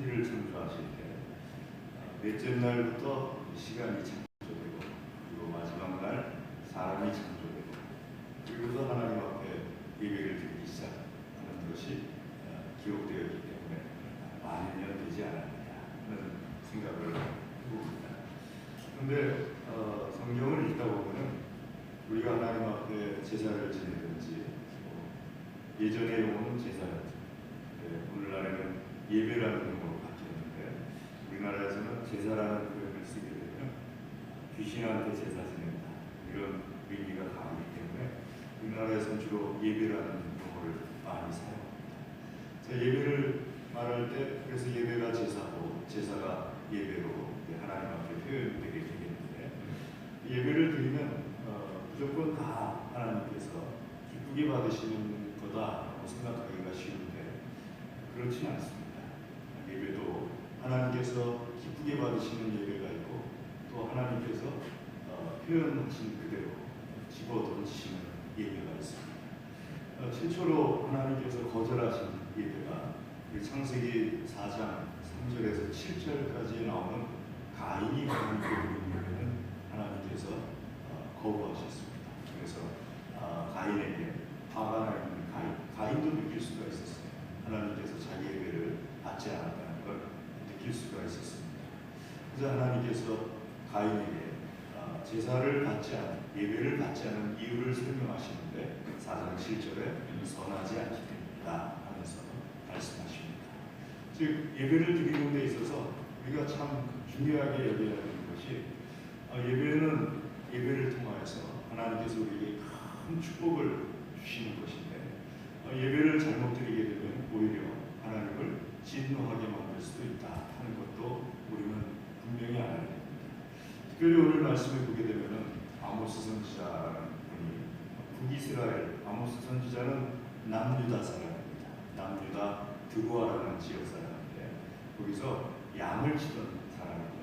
천지를 창조하실 때 넷째 날부터 시간이 창조되고 그리고 마지막 날 사람이 창조되고 그리고서 하나님 앞에 예배를 드리기 시작하는 것이 기록되어 있기 때문에 많은 년 되지 않았느냐 하는 생각을 해봅니다. 그런데 성경을 읽다 보면 우리가 하나님 앞에 제사를 지내든지 예전의 용어는 제사였죠. 오늘날에는 예배라는 용어로 바뀌었는데 우리나라에서는 제사라는 표현을 쓰게 되면 귀신한테 제사 지낸다 이런 의미가 강하기 때문에 우리나라에서는 주로 예배라는 용어를 많이 사용합니다. 예배를 말할 때 그래서 예배가 제사고 제사가 예배로 하나님 앞에 표현되게 되겠는데 예배를 드리면 무조건 다 하나님께서 기쁘게 받으시는 거다라고 생각하기가 쉬운데 그렇지 않습니다. 예배도 하나님께서 기쁘게 받으시는 예배가 있고 또 하나님께서 표현하신 그대로 집어던지시는 예배가 있습니다. 최초로 하나님께서 거절하신 예배가 창세기 4장 3절에서 7절까지 나오는 가인이 하나님께 드린 예배는 하나님께서 거부하셨습니다. 그래서 가인에게 화가 나 있는 가인도 느낄 수가 있었어요. 하나님께서 자기 예배를 받지 않았다는 걸 느낄 수가 있었습니다. 그래서 하나님께서 가인에게 제사를 받지 않은 예배를 받지 않은 이유를 설명하시는데 4장 7절에 선하지 않기 때문이다 하면서 말씀하십니다. 즉 예배를 드리는 데 있어서 우리가 참 중요하게 여겨야 하는 것이 예배는 예배를 통하여서 하나님께서 우리에게 큰 축복을 주시는 것인데 예배를 잘못 드리게 되면 오히려 하나님을 진노하게 만들 수도 있다 하는 것도 우리는 분명히 알아야 됩니다. 특별히 오늘 말씀을 보게 되면 아모스 선지자라는 분이 북이스라엘 아모스 선지자는 남유다 사람입니다. 남유다 드보아라는 지역 사람인데 거기서 양을 치던 사람인데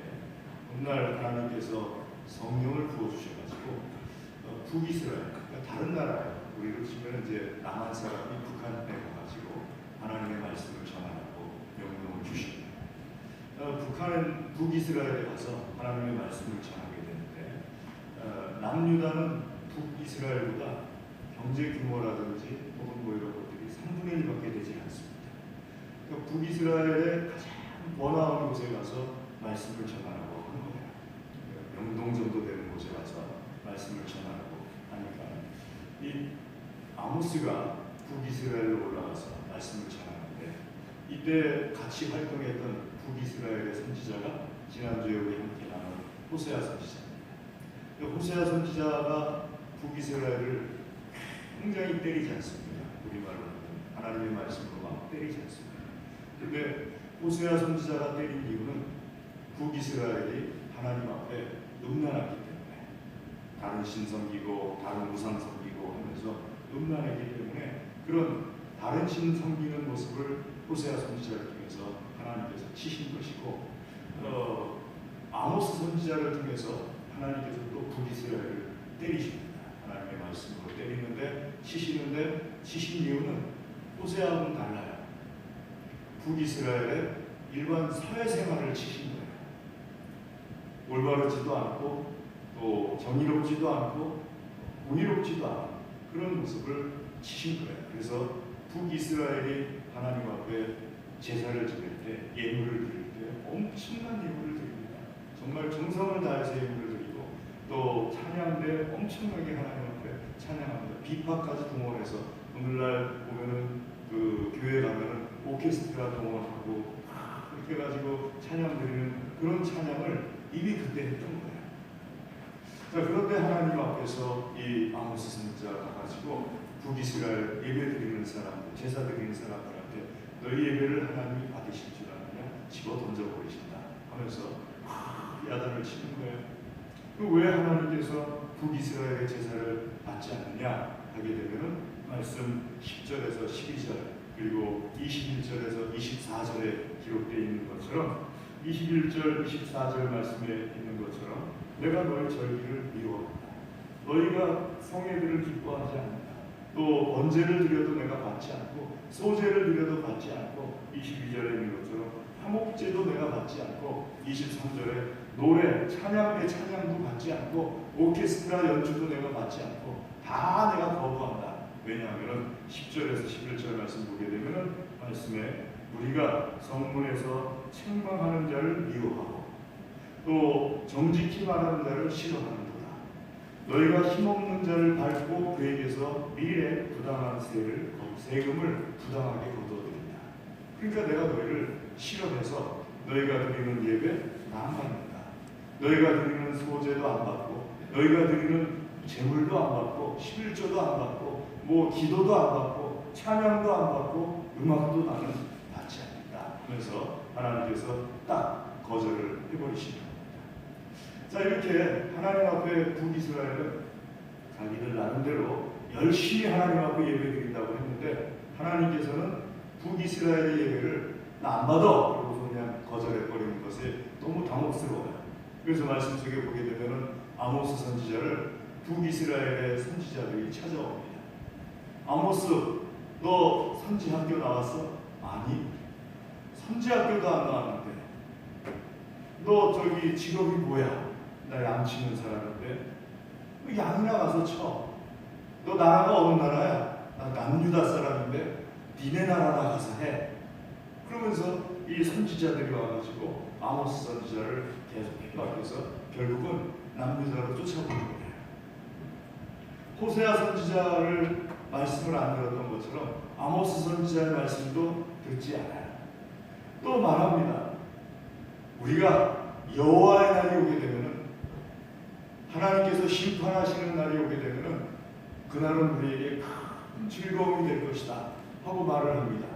어느 날 하나님께서 성령을 부어주셔가지고 북이스라엘 그러니까 다른 나라예요. 우리로 치면 이제 남한 사람이 북한에 가가지고 하나님의 말씀을 전하라고 명령을 주십니다. 북이스라엘에 가서 하나님의 말씀을 전하게 되는데 남유다는 북이스라엘보다 경제 규모라든지 혹은 뭐 이런 것들이 3분의 1밖에 되지 않습니다. 그러니까 북이스라엘의 가장 번화한 곳에 가서 말씀을 전하라고 하는 거예요. 명동 정도 되는 곳에 가서 말씀을 전하라고 하니까 이 아모스가 북이스라엘로 올라가서 말씀을 전하는데 이때 같이 활동했던 북이스라엘의 선지자가 지난주에 우리 함께 나눈 호세아 선지자입니다. 호세아 선지자가 북이스라엘을 굉장히 때리지 않습니다. 우리말로 하나님의 말씀으로 막 때리지 않습니다. 그런데 호세아 선지자가 때린 이유는 북이스라엘이 하나님 앞에 음란하기 때문에 다른 신 섬기고 다른 우상 섬기고 하면서 음란하기 때문에 그런 다른 신 섬기는 모습을 호세아 선지자를 통해서 하나님께서 치신 것이고 아모스 선지자를 통해서 하나님께서 또 북이스라엘을 때리십니다. 하나님의 말씀으로 때리는데 치신 이유는 호세아하고는 달라요. 북이스라엘의 일반 사회생활을 치신 거예요. 올바르지도 않고 또 정의롭지도 않고 공의롭지도 않은 그런 모습을 치신 거예요. 그래서 북이스라엘이 하나님 앞에 제사를 지낼 때 예물을 드릴 때 엄청난 예물을 드립니다. 정말 정성을 다해서 예물을 드리고 또 찬양 때 엄청나게 하나님 앞에 찬양합니다. 비파까지 동원해서 오늘날 보면은 그 교회 가면은 오케스트라 동원하고 그렇게 해가지고 찬양 드리는 그런 찬양을 이미 그때 했던 거예요. 자, 그런데 하나님 앞에서 이 아모스 선지자가 가가지고 북이스라엘 예배 드리는 사람들, 제사 드리는 사람들한테 너희 예배를 하나님이 받으실 줄 아느냐? 집어 던져버리신다 하면서 야단을 치는 거예요. 왜 하나님께서 북이스라엘의 제사를 받지 않느냐 하게 되면 말씀 10절에서 12절 그리고 21절에서 24절에 기록되어 있는 것처럼 21절, 24절 말씀에 있는 것처럼 내가 너희 절기를 미워한다. 너희가 성회들을 기뻐하지 않는다. 또 번제를 드려도 내가 받지 않고 소제를 드려도 받지 않고 22절에 있는 것처럼 화목 축복제도 내가 받지 않고 23절에 노래, 찬양의 찬양도 받지 않고 오케스트라 연주도 내가 받지 않고 다 내가 거부한다. 왜냐하면 10절에서 11절 말씀 보게 되면 말씀에 우리가 성문에서 책망하는 자를 미워하고 또 정직히 말하는 자를 싫어하는도다. 너희가 힘없는 자를 밟고 그에게서 미래 부당한 세금을 부당하게 거두어들인다. 그러니까 내가 너희를 실험해서 너희가 드리는 예배 안 받는다. 너희가 드리는 소제도 안 받고 너희가 드리는 제물도 안 받고 11조도 안 받고 뭐 기도도 안 받고 찬양도 안 받고 음악도 나는 받지 않는다 하면서 하나님께서 딱 거절을 해버리신 겁니다. 자, 이렇게 하나님 앞에 북이스라엘은 자기들 나름대로 열심히 하나님 앞에 예배드린다고 했는데 하나님께서는 북이스라엘의 예배를 나 안 받아! 그러고서 그냥 거절해버리는 것이 너무 당혹스러워요. 그래서 말씀 속에 보게 되면 아모스 선지자를 북이스라엘의 선지자들이 찾아옵니다. 아모스, 너 선지학교 나왔어? 아니, 선지학교도 안 나왔는데 너 저기 직업이 뭐야? 나 양 치는 사람인데 양이나 가서 쳐. 너 나라가 어느 나라야? 나 남유다 사람인데 니네 나라나 가서 해. 그러면서 이 선지자들이 와가지고 아모스 선지자를 계속 핍박해서 결국은 남유다로 쫓아보는 거예요. 호세아 선지자를 말씀을 안 들었던 것처럼 아모스 선지자의 말씀도 듣지 않아요. 또 말합니다. 우리가 여호와의 날이 오게 되면은 하나님께서 심판하시는 날이 오게 되면은 그날은 우리에게 큰 즐거움이 될 것이다 하고 말을 합니다.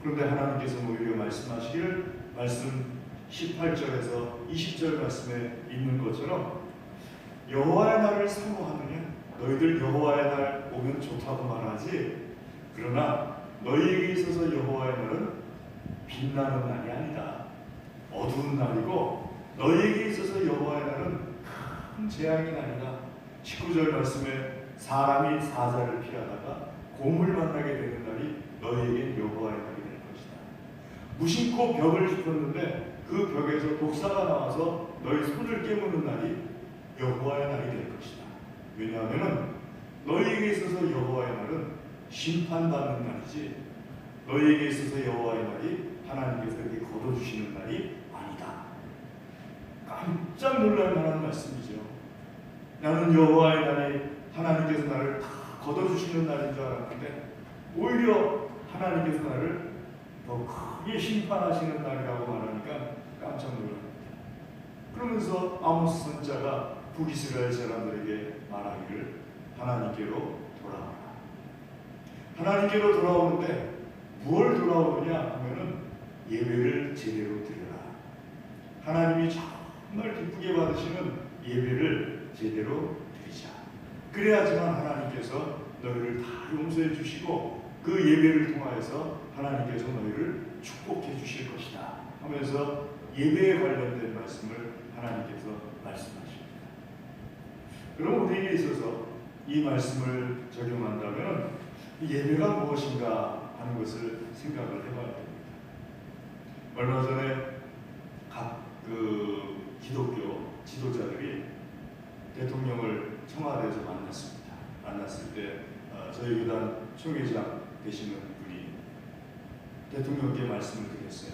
그런데 하나님께서는 오히려 말씀하시기를 말씀 18절에서 20절 말씀에 있는 것처럼 여호와의 날을 사모하느냐? 너희들 여호와의 날 오면 좋다고 말하지. 그러나 너희에게 있어서 여호와의 날은 빛나는 날이 아니다. 어두운 날이고 너희에게 있어서 여호와의 날은 큰 재앙의 날이다. 19절 말씀에 사람이 사자를 피하다가 곰을 만나게 되는 날이 너희에겐 여호와의 날이 될 것이다. 무심코 벽을 짚었는데 그 벽에서 독사가 나와서 너희 손을 깨무는 날이 여호와의 날이 될 것이다. 왜냐하면 너희에게 있어서 여호와의 날은 심판받는 날이지 너희에게 있어서 여호와의 날이 하나님께서 이렇게 거둬주시는 날이 아니다. 깜짝 놀랄 만한 말씀이죠. 나는 여호와의 날이 하나님께서 나를 다 거둬주시는 날인 줄 알았는데 오히려 하나님께서 나를 더 크게 심판하시는 날이라고 말하니까 깜짝 놀랍니다. 그러면서 아모스 선지자가 북이스라엘 사람들에게 말하기를 하나님께로 돌아오라. 하나님께로 돌아오는데 무엇을 돌아오느냐 하면은 예배를 제대로 드려라. 하나님이 정말 기쁘게 받으시는 예배를 제대로 드리자. 그래야지만 하나님께서 너희를 다 용서해 주시고 그 예배를 통하여서 하나님께서 너희를 축복해 주실 것이다 하면서 예배에 관련된 말씀을 하나님께서 말씀하십니다. 그럼 우리에게 있어서 이 말씀을 적용한다면 예배가 무엇인가 하는 것을 생각을 해봐야 됩니다. 얼마 전에 각 기독교 지도자들이 대통령을 청와대에서 만났습니다. 만났을 때 저희 교단 총회장 되시는 분이 대통령께 말씀을 드렸어요.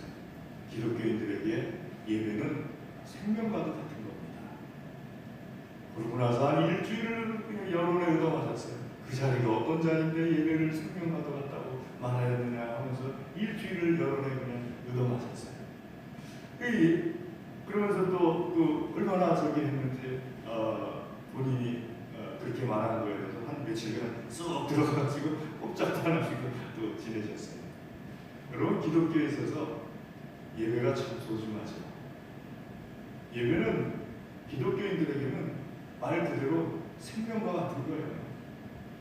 기독교인들에게 예배는 생명과도 같은 겁니다. 그러고 나서 한 일주일을 여론에 얻어맞았어요. 그 자리가 어떤 자리인데 예배를 생명과도 같다고 말하였느냐 하면서 일주일을 여론에 그냥 얻어맞았어요. 그러면서 또 얼마나 저기 했는지 본인이 그렇게 말하는 거에 대해서 한 며칠간 쏙 들어가가지고 꼼짝도 안 하시고 또 지내셨어요. 여러분 기독교에 있어서 예배가 참 소중하죠. 예배는 기독교인들에게는 말 그대로 생명과 같은 거예요.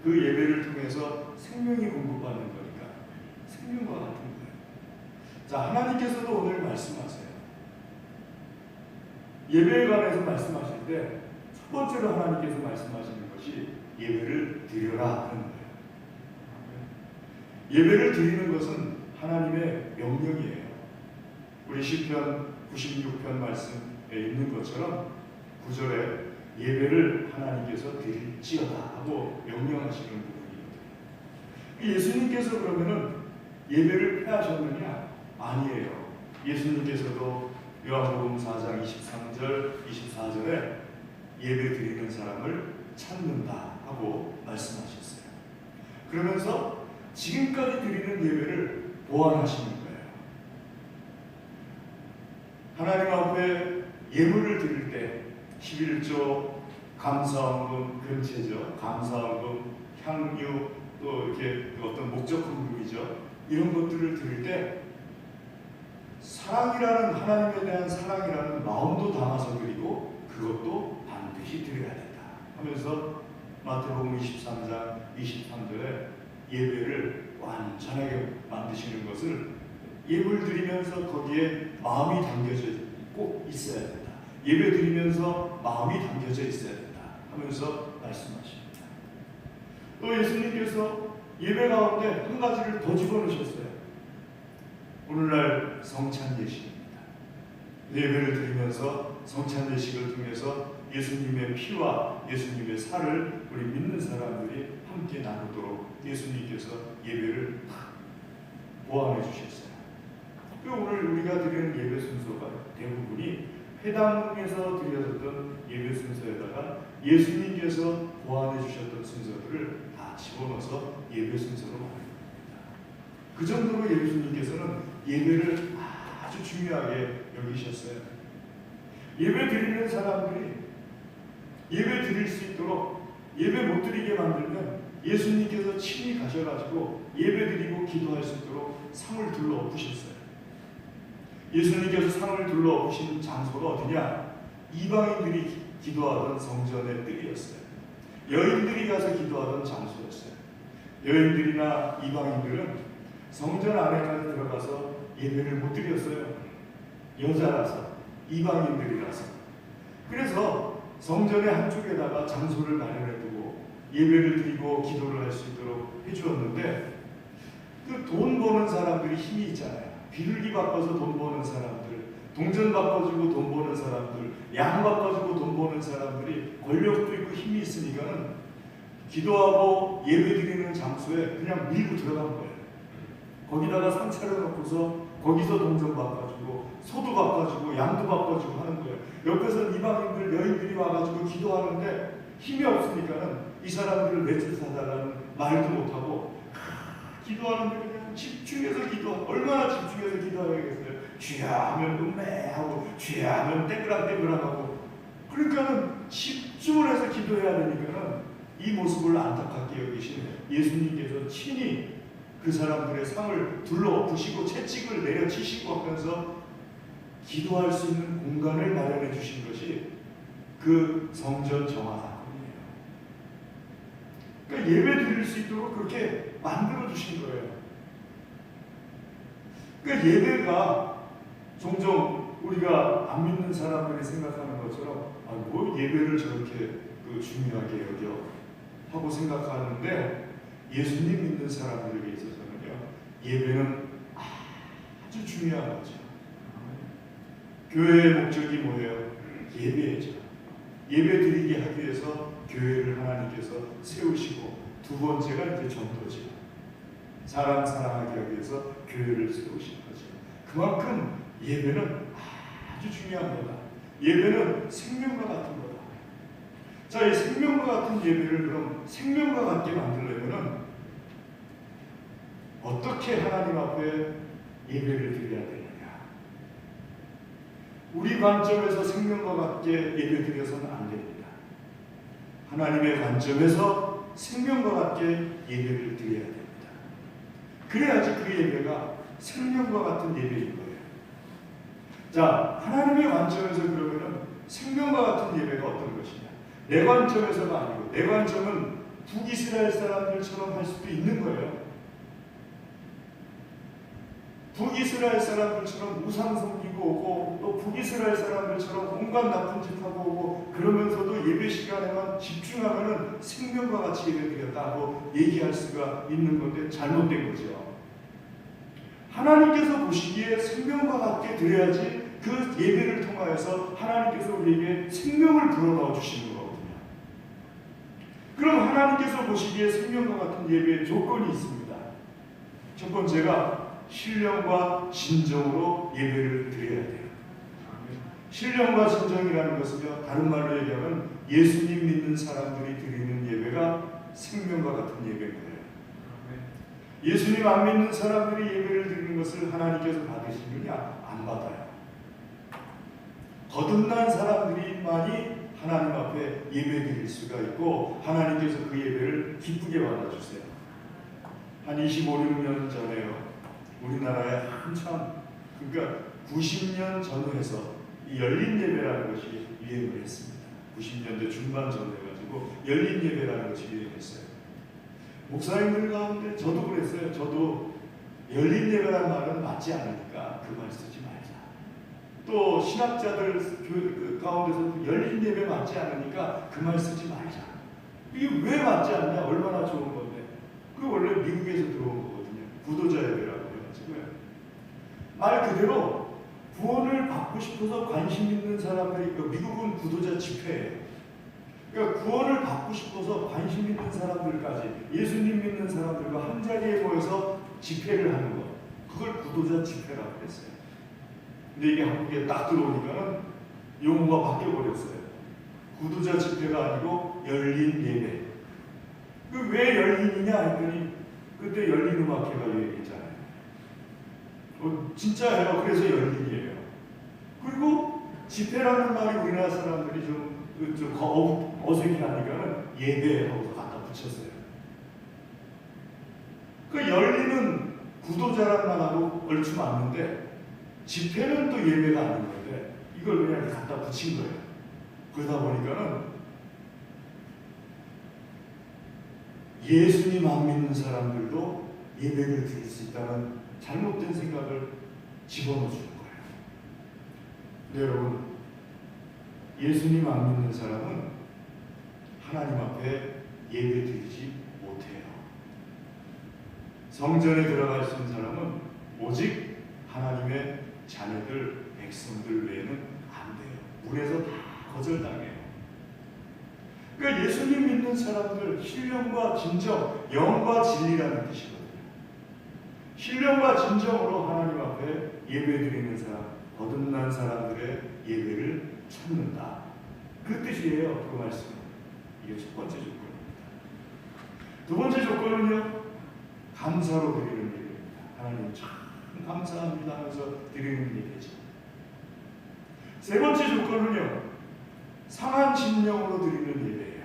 그 예배를 통해서 생명이 공급받는 거니까 생명과 같은 거예요. 자, 하나님께서도 오늘 말씀하세요. 예배에 관해서 말씀하실 때 첫 번째로 하나님께서 말씀하시는 것이 예배를 드려라 하는 거예요. 예배를 드리는 것은 하나님의 명령이에요. 우리 시편 96편 말씀에 있는 것처럼 9절에 예배를 하나님께서 드릴지어다 하고 명령하시는 부분이거든요. 예수님께서 그러면은 예배를 폐하셨느냐? 아니에요. 예수님께서도 요한복음 4장 23절 24절에 예배 드리는 사람을 찾는다 하고 말씀하셨어요. 그러면서 지금까지 드리는 예배를 보완하시는 거예요. 하나님 앞에 예물을 드릴 때 11조, 감사원금, 근체죠. 감사원금, 향유, 또 이렇게 어떤 목적 헌금이죠. 이런 것들을 드릴 때 사랑이라는, 하나님에 대한 사랑이라는 마음도 담아서 드리고 그것도 반드시 드려야 된다 하면서 마태복음 23장 23절에 예배를 완전하게 만드시는 것을, 예물 드리면서 거기에 마음이 담겨져 꼭 있어야 된다. 예배 드리면서 마음이 담겨져 있어야 된다 하면서 말씀하십니다. 또 예수님께서 예배 가운데 한 가지를 더 집어넣으셨어요. 오늘날 성찬예식입니다. 예배를 드리면서 성찬예식을 통해서 예수님의 피와 예수님의 살을 우리 믿는 사람들이 함께 나누도록 예수님께서 예배를 보완해 주셨어요. 오늘 우리가 드리는 예배 순서가 대부분이 회당에서 드려졌던 예배 순서에다가 예수님께서 보완해 주셨던 순서들을 다 집어넣어서 예배 순서로 만든 겁니다. 그 정도로 예수님께서는 예배를 아주 중요하게 여기셨어요. 예배 드리는 사람들이 예배 드릴 수 있도록, 예배 못 드리게 만들면 예수님께서 친히 가셔가지고 예배 드리고 기도할 수 있도록 상을 둘러 엎으셨어요. 예수님께서 상을 둘러 엎으신 장소가 어디냐? 이방인들이 기도하던 성전의 뜰이었어요. 여인들이 가서 기도하던 장소였어요. 여인들이나 이방인들은 성전 안에까지 들어가서 예배를 못 드렸어요. 여자라서, 이방인들이라서. 그래서 성전의 한쪽에다가 장소를 마련해두고 예배를 드리고 기도를 할 수 있도록 해주었는데, 그 돈 버는 사람들이 힘이 있잖아요. 비둘기 바꿔서 돈 버는 사람들, 동전 바꿔주고 돈 버는 사람들, 양 바꿔주고 돈 버는 사람들이 권력도 있고 힘이 있으니까는 기도하고 예배 드리는 장소에 그냥 밀고 들어간 거예요. 거기다가 상 차려놓고서 거기서 동전 바꿔주고 소도 바꿔주고 양도 바꿔주고 하는 거예요. 옆에서 이방인들, 여인들이 와가지고 기도하는데 힘이 없으니까는 이 사람들을 매출 사달라는 말도 못하고 기도하는데 그냥 집중해서 얼마나 집중해서 기도하겠어요. 쥐야 하면 음매하고 쥐야 하면 떼그락떼그락하고, 그러니까는 집중을 해서 기도해야 되니까는 이 모습을 안타깝게 여기신 예수님께서 친히 그 사람들의 상을 둘러 엎으시고 채찍을 내려치시고 하면서 기도할 수 있는 공간을 마련해 주신 것이 그 성전 정화 사건이에요. 그러니까 예배 드릴 수 있도록 그렇게 만들어 주신 거예요. 그러니까 예배가 종종 우리가 안 믿는 사람들이 생각하는 것처럼 뭐 예배를 저렇게 중요하게 여겨 하고 생각하는데, 예수님 믿는 사람들에게 있어서는요, 예배는 아주 중요한 거죠. 교회의 목적이 뭐예요? 예배죠. 예배 드리게 하기 위해서 교회를 하나님께서 세우시고, 두 번째가 이제 전도죠. 사람 사랑하게 하기 위해서 교회를 세우신 거죠. 그만큼 예배는 아주 중요한 거다. 예배는 생명과 같은 거다. 자, 이 생명과 같은 예배를 그럼 생명과 같게 만들려면 어떻게 하나님 앞에 예배를 드려야 되느냐? 우리 관점에서 생명과 같게 예배 드려서는 안 됩니다. 하나님의 관점에서 생명과 같게 예배를 드려야 됩니다. 그래야지 그 예배가 생명과 같은 예배인 거예요. 자, 하나님의 관점에서 그러면은 생명과 같은 예배가 어떤 것이냐? 내 관점에서가 아니고, 내 관점은 북이스라엘 사람들처럼 할 수도 있는 거예요. 북이스라엘 사람들처럼 우상 섬기고 오고, 또 북이스라엘 사람들처럼 온갖 나쁜 짓 하고 오고, 그러면서도 예배 시간에만 집중하면은 생명과 같이 예배 드렸다고 얘기할 수가 있는 건데 잘못된 거죠. 하나님께서 보시기에 생명과 같게 드려야지 그 예배를 통하여서 하나님께서 우리에게 생명을 불어넣어 주시는 거거든요. 그럼 하나님께서 보시기에 생명과 같은 예배의 조건이 있습니다. 첫 번째가 신령과 진정으로 예배를 드려야 돼요. 신령과 진정이라는 것은요, 다른 말로 얘기하면 예수님 믿는 사람들이 드리는 예배가 생명과 같은 예배인 거예요. 예수님 안 믿는 사람들이 예배를 드리는 것을 하나님께서 받으시느냐? 안 받아요. 거듭난 사람들이만이 하나님 앞에 예배 드릴 수가 있고 하나님께서 그 예배를 기쁘게 받아주세요. 한 25, 6년 전에요, 우리나라에 한참, 그러니까 90년 전후에서 이 열린 예배라는 것이 유행을 했습니다. 90년대 중반 전후 해가지고 열린 예배라는 것이 유행했어요. 목사님들 가운데 저도 그랬어요. 저도 열린 예배라는 말은 맞지 않으니까 그 말 쓰지 말자. 또 신학자들 가운데서 열린 예배 맞지 않으니까 그 말 쓰지 말자. 이게 왜 맞지 않냐? 얼마나 좋은 건데. 그 원래 미국에서 들어온 거거든요. 구도자 예배라고 해가지고요. 말 그대로 구원을 받고 싶어서 관심 있는 사람들이, 미국은 구도자 집회예요. 그러니까 구원을 받고 싶어서 관심 있는 사람들까지, 예수님 믿는 사람들과 한 자리에 모여서 집회를 하는 것, 그걸 구도자 집회라고 했어요. 근데 이게 한국에 딱 들어오니까는 용어가 바뀌어버렸어요. 구도자 집회가 아니고 열린 예배. 그 왜 열린이냐 했더니 그때 열린 음악회가 유행했잖아요. 진짜예요. 그래서 열린이에요. 그리고 집회라는 말이 우리나라 사람들이 좀 어색해하니까는 예배하고 갖다 붙였어요. 그 열리는 구도자란 말하고 얼추 맞는데 집회는 또 예배가 아닌 건데 이걸 그냥 갖다 붙인 거예요. 그러다 보니까는 예수님 안 믿는 사람들도 예배를 드릴 수 있다는 잘못된 생각을 집어넣어 주는 거예요. 근데 여러분, 예수님 안 믿는 사람은 하나님 앞에 예배 드리지 못해요. 성전에 들어갈 수 있는 사람은 오직 하나님의 자녀들, 백성들 외에는 안 돼요. 문에서 다 거절당해요. 그러니까 예수님 믿는 사람들, 신령과 진정, 영과 진리라는 뜻이거든요. 신령과 진정으로 하나님 앞에 예배드리는 사람, 거듭난 사람들의 예배를 찾는다. 그 뜻이에요. 그 말씀은. 이게 첫 번째 조건입니다. 두 번째 조건은요, 감사로 드리는 예배입니다. 하나님 참 감사합니다 하면서 드리는 예배죠. 세 번째 조건은요, 상한 심령으로 드리는 예배예요.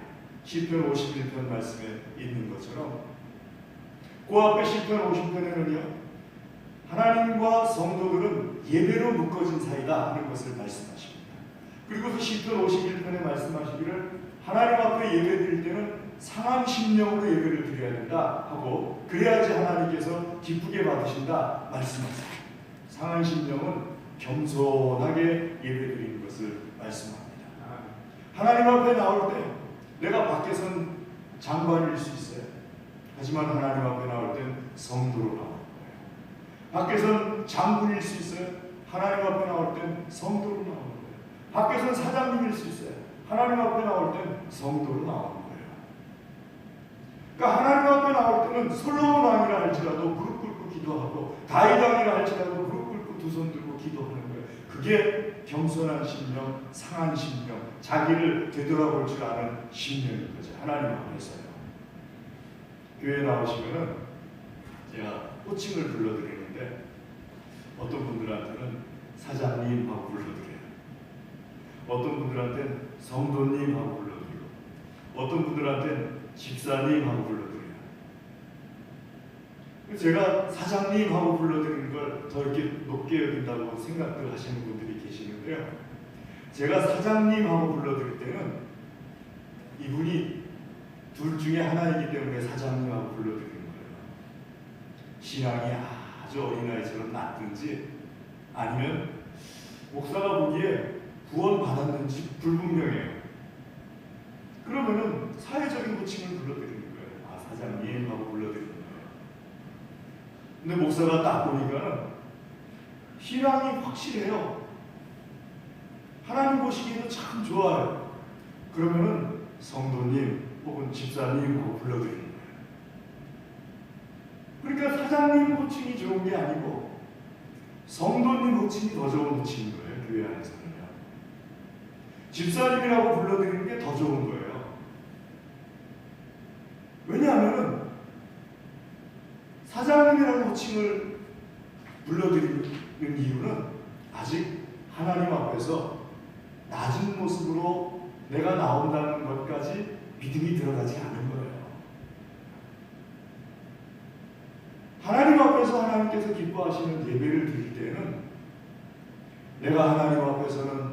시편 51편 말씀에 있는 것처럼 그 앞에 시편 50편에는요, 하나님과 성도들은 예배로 묶어진 사이다 하는 것을 말씀하십니다. 그리고서 시편 51편에 말씀하시기를 하나님 앞에 예배 드릴 때는 상한 심령으로 예배를 드려야 된다 하고, 그래야지 하나님께서 기쁘게 받으신다 말씀하세요. 상한 심령은 겸손하게 예배 드리는 것을 말씀합니다. 하나님 앞에 나올 때 내가 밖에선 장관일 수 있어요. 하지만 하나님 앞에 나올 땐 성도로 나오는 거예요. 밖에선 장군일 수 있어요. 하나님 앞에 나올 땐 성도로 나오는 거예요. 밖에선 사장님일 수 있어요. 하나님 앞에 나올 땐 성도로 나오는 거예요. 그러니까 하나님 앞에 나올 때는 솔로몬 왕이라 할지라도 무릎 꿇고 기도하고, 다윗 왕이라 할지라도 무릎 꿇고 두 손 들고 기도하는 거예요. 그게 겸손한 심령, 상한 심령, 자기를 되돌아볼 줄 아는 심령인 거죠. 하나님 앞에서요. 교회에 나오시면은 제가 호칭을 불러드리는데, 어떤 분들한테는 사장님 하고 불러드려요. 어떤 분들한테는 성도님 하고 불러드리고, 어떤 분들한테는 집사님 하고 불러드려요. 제가 사장님 하고 불러드리는 걸 더 이렇게 높게 여긴다고 생각들 하시는 분들이 계시는데요, 제가 사장님 하고 불러드릴 때는 이분이 둘 중에 하나이기 때문에 사장님 하고 불러드리는 거예요. 신앙이 아주 어린아이처럼 낮든지, 아니면 목사가 보기에 구원 받았는지 불분명해요. 그러면은 사회적인 호칭을 불러드리는 거예요. 사장님 하고 불러드리는 거예요. 근데 목사가 딱 보니까는 신앙이 확실해요. 하나님 보시기에도 참 좋아요. 그러면은 성도님 혹은 집사님 하고 불러드리는 거예요. 그러니까 사장님 호칭이 좋은 게 아니고 성도님 호칭이 더 좋은 호칭인 거예요. 교회 안에서는요. 집사님이라고 불러드리는 게 더 좋은 거예요. 왜냐하면 사장님이라는 호칭을 불러드리는 이유는 아직 하나님 앞에서 낮은 모습으로 내가 나온다는 것까지 믿음이 들어가지 않은 거예요. 하나님 앞에서 하나님께서 기뻐하시는 예배를 드릴 때는 내가 하나님 앞에서는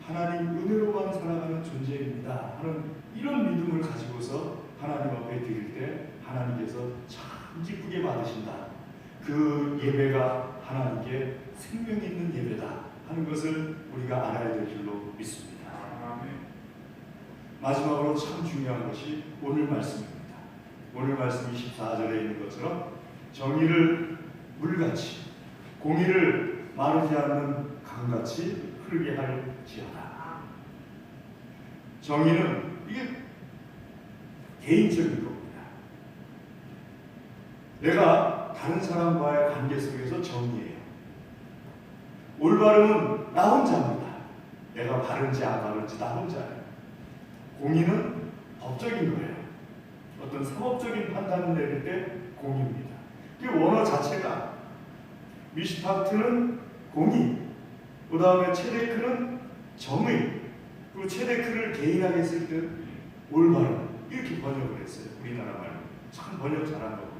하나님 은혜로만 살아가는 존재입니다 하는 이런 믿음을 가지고서 하나님 앞에 드릴 때 하나님께서 참 기쁘게 받으신다. 그 예배가 하나님께 생명 있는 예배다 하는 것을 우리가 알아야 될 줄로 믿습니다. 마지막으로 참 중요한 것이 오늘 말씀입니다. 오늘 말씀 24절에 있는 것처럼 정의를 물같이 공의를 마르지 않는 강같이 흐르게 할지어다. 정의는 이게 개인적인 겁니다. 내가 다른 사람과의 관계 속에서 정의해요. 올바름은 나 혼자입니다. 내가 바른지 안 바른지 나 혼자예요. 공의는 법적인 거예요. 어떤 사법적인 판단을 내릴 때 공의입니다. 그 원어 자체가 미시파트는 공의, 그 다음에 체데크는 정의, 그리고 체데크를 개인하게 쓸 때 올바름 이렇게 번역을 했어요. 우리나라 말로 참 번역 잘한 겁니다.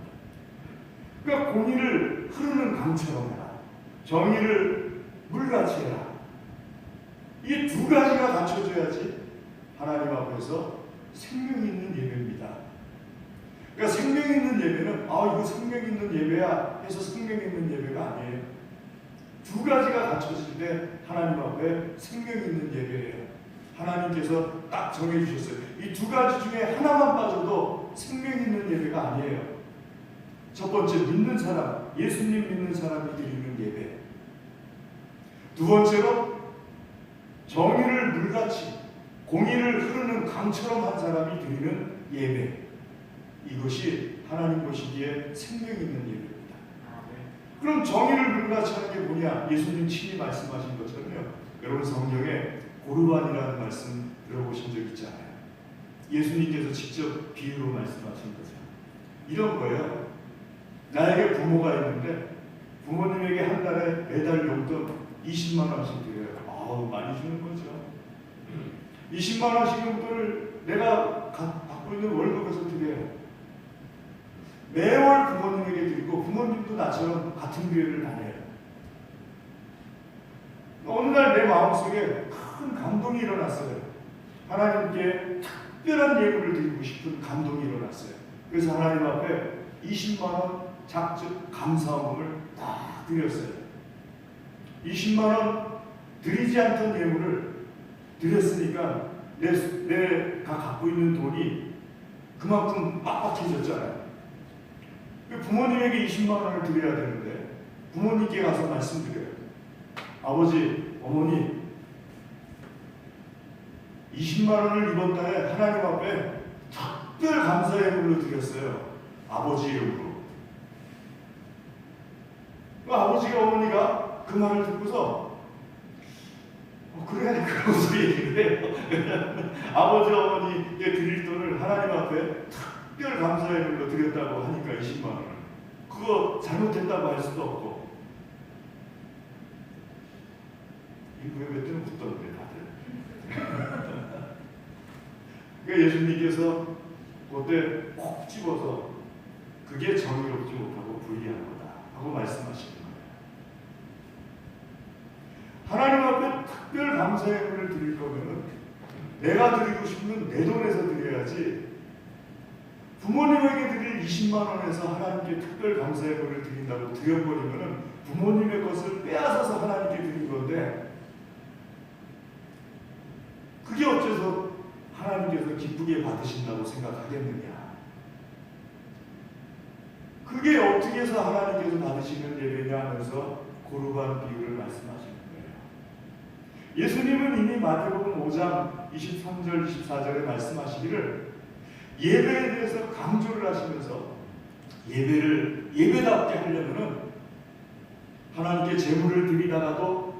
그러니까 공의를 흐르는 강처럼 해라, 정의를 물같이 해라. 이 두 가지가 갖춰져야지 하나님 앞에서 생명 있는 예배입니다. 그러니까 생명 있는 예배는 이거 생명 있는 예배야 해서 생명 있는 예배가 아니에요. 두 가지가 갖춰질 때 하나님 앞에 생명 있는 예배예요. 하나님께서 딱 정해주셨어요. 이 두 가지 중에 하나만 빠져도 생명 있는 예배가 아니에요. 첫 번째, 믿는 사람, 예수님 믿는 사람이 드리는 예배. 두 번째로, 정의를 물같이 공의를 흐르는 강처럼 한 사람이 드리는 예배. 이것이 하나님 보시기에 생명 있는 예배입니다. 그럼 정의를 물같이 하는 게 뭐냐? 예수님 친히 말씀하신 것처럼요. 여러분 성경에 고르반이라는 말씀 들어보신 적 있잖아요. 예수님께서 직접 비유로 말씀하신 거죠. 이런 거예요. 나에게 부모가 있는데 부모님에게 한 달에 매달 용돈 20만 원씩 드려요. 많이 주는 거죠. 20만 원씩 용돈을 내가 받고 있는 월급에서 드려요. 매월 부모님에게 드리고 부모님도 나처럼 같은 교회를 다녀요. 어느 날 내 마음속에 큰 감동이 일어났어요. 하나님께 특별한 예물을 드리고 싶은 감동이 일어났어요. 그래서 하나님 앞에 20만 원 작적 감사원금을 딱 드렸어요. 20만 원 드리지 않던 예물을 드렸으니까 내가 갖고 있는 돈이 그만큼 빡빡해졌잖아요. 부모님에게 20만 원을 드려야 되는데 부모님께 가서 말씀드려요. 아버지, 어머니 20만 원을 이번 달에 하나님 앞에 특별 감사의 예물로 드렸어요. 아버지 이름으로. 아버지가 어머니가 그 말을 듣고서 그래 그런 소리 얘기를 해요. 아버지 어머니께 드릴 돈을 하나님 앞에 특별 감사의 예물로 드렸다고 하니까 20만 원을 그거 잘못했다고 할 수도 없고 이 구역에 때는 웃던데 다들. 그러니까 예수님께서 그때 콕 집어서 그게 정의롭지 못하고 불의한 거다 하고 말씀하시는 거예요. 하나님 앞에 특별 감사의 예물을 드릴 거면은 내가 드리고 싶은 내 돈에서 드려야지 부모님에게 드릴 20만 원에서 하나님께 특별 감사의 예물을 드린다고 드려버리면은 부모님의 것을 빼앗아서 하나님께 드린 건데 그게 어째서 하나님께서 기쁘게 받으신다고 생각하겠느냐? 그게 어떻게 해서 하나님께서 받으시는 예배냐 하면서 고르반 비유를 말씀하시는 거예요. 예수님은 이미 마태복음 5장 23절 24절에 말씀하시기를 예배에 대해서 강조를 하시면서 예배를 예배답게 하려면은 하나님께 제물을 드리다가도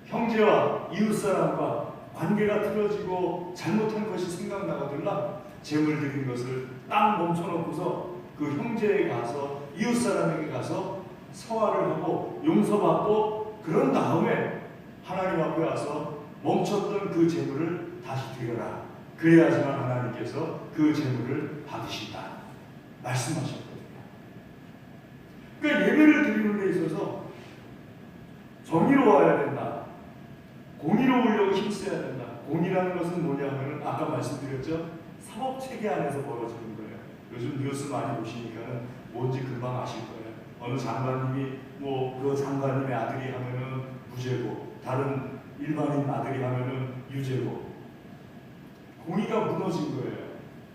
형제와 이웃사람과 관계가 틀어지고 잘못한 것이 생각나거든요. 제물 드린 것을 딱 멈춰놓고서 그 형제에 가서 이웃사람에게 가서 서화를 하고 용서받고 그런 다음에 하나님 앞에 와서 멈췄던 그 제물을 다시 드려라. 그래야지만 하나님께서 그 제물을 받으신다 말씀하셨거든요. 그러니까 예배를 드리는 데 있어서 정의로워야 된다. 공의로우려고 힘써야 된다. 공의라는 것은 뭐냐면 아까 말씀드렸죠. 사법체계 안에서 벌어지는 거예요. 요즘 뉴스 많이 보시니까는 뭔지 금방 아실 거예요. 어느 장관님이 뭐 그 장관님의 아들이 하면은 무죄고 다른 일반인 아들이 하면은 유죄고 공의가 무너진 거예요.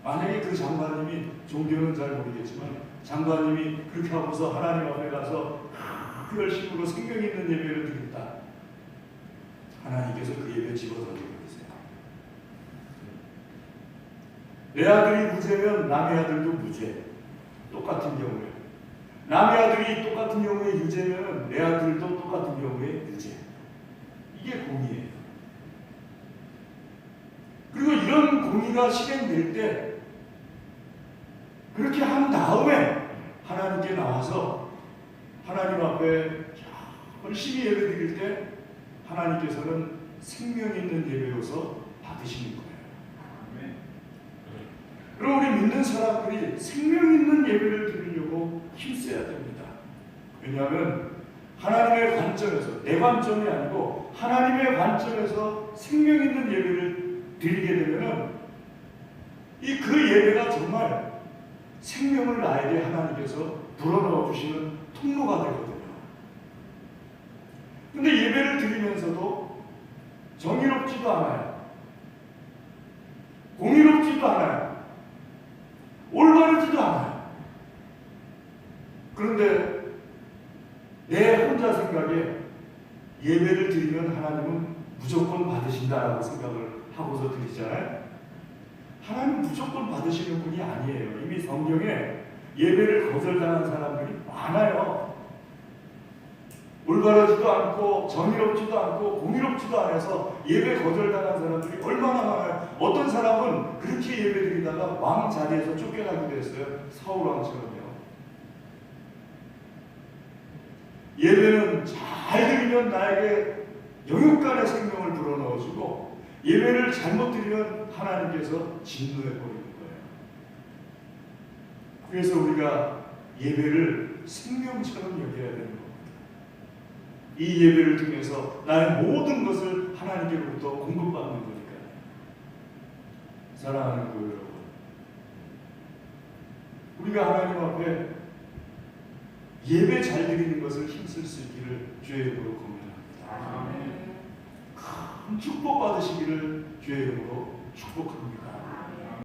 만약에 그 장관님이 종교는 잘 모르겠지만 장관님이 그렇게 하고서 하나님 앞에 가서 그 열심으로 생명 있는 예배를 드린다. 하나님께서 그 예배 집어던지고 계세요. 내 아들이 무죄면 남의 아들도 무죄. 똑같은 경우에 남의 아들이 똑같은 경우에 유죄면 내 아들도 똑같은 경우에 유죄. 이게 공의예요. 그리고 이런 공의가 실행될 때 그렇게 한 다음에 하나님께 나와서 하나님 앞에 열심히 예배 드릴 때 하나님께서는 생명 있는 예배로서 받으시는 거예요. 그럼 우리 믿는 사람들이 생명 있는 예배를 드리려고 힘써야 됩니다. 왜냐하면 하나님의 관점에서 내 관점이 아니고 하나님의 관점에서 생명 있는 예배를 드리게 되면은 그 예배가 정말 생명을 나에게 하나님께서 불어넣어 주시는 통로가 되거든요. 근데 예배를 드리면서도 정의롭지도 않아요. 공의롭지도 않아요. 올바르지도 않아요. 그런데 내 혼자 생각에 예배를 드리면 하나님은 무조건 받으신다라고 생각을 하고서 드리잖아요. 하나님 무조건 받으시는 분이 아니에요. 이미 성경에 예배를 거절당한 사람들이 많아요. 올바르지도 않고 정의롭지도 않고 공의롭지도 않아서 예배 거절당한 사람들이 얼마나 많아요. 어떤 사람은 그렇게 예배 드리다가 왕 자리에서 쫓겨나기도 했어요. 사울 왕처럼요. 예배는 잘 드리면 나에게 영육간의 생명을 불어넣어주고 예배를 잘못 드리면 하나님께서 진노해버리는 거예요. 그래서 우리가 예배를 생명처럼 여겨야 되는 겁니다. 이 예배를 통해서 나의 모든 것을 하나님께로부터 공급받는 거니까요. 사랑하는 그 여러분, 우리가 하나님 앞에 예배 잘 드리는 것을 힘쓸 수 있기를 주의 이름으로 권면합니다. 큰 축복 받으시기를 주의 이름으로 축복합니다.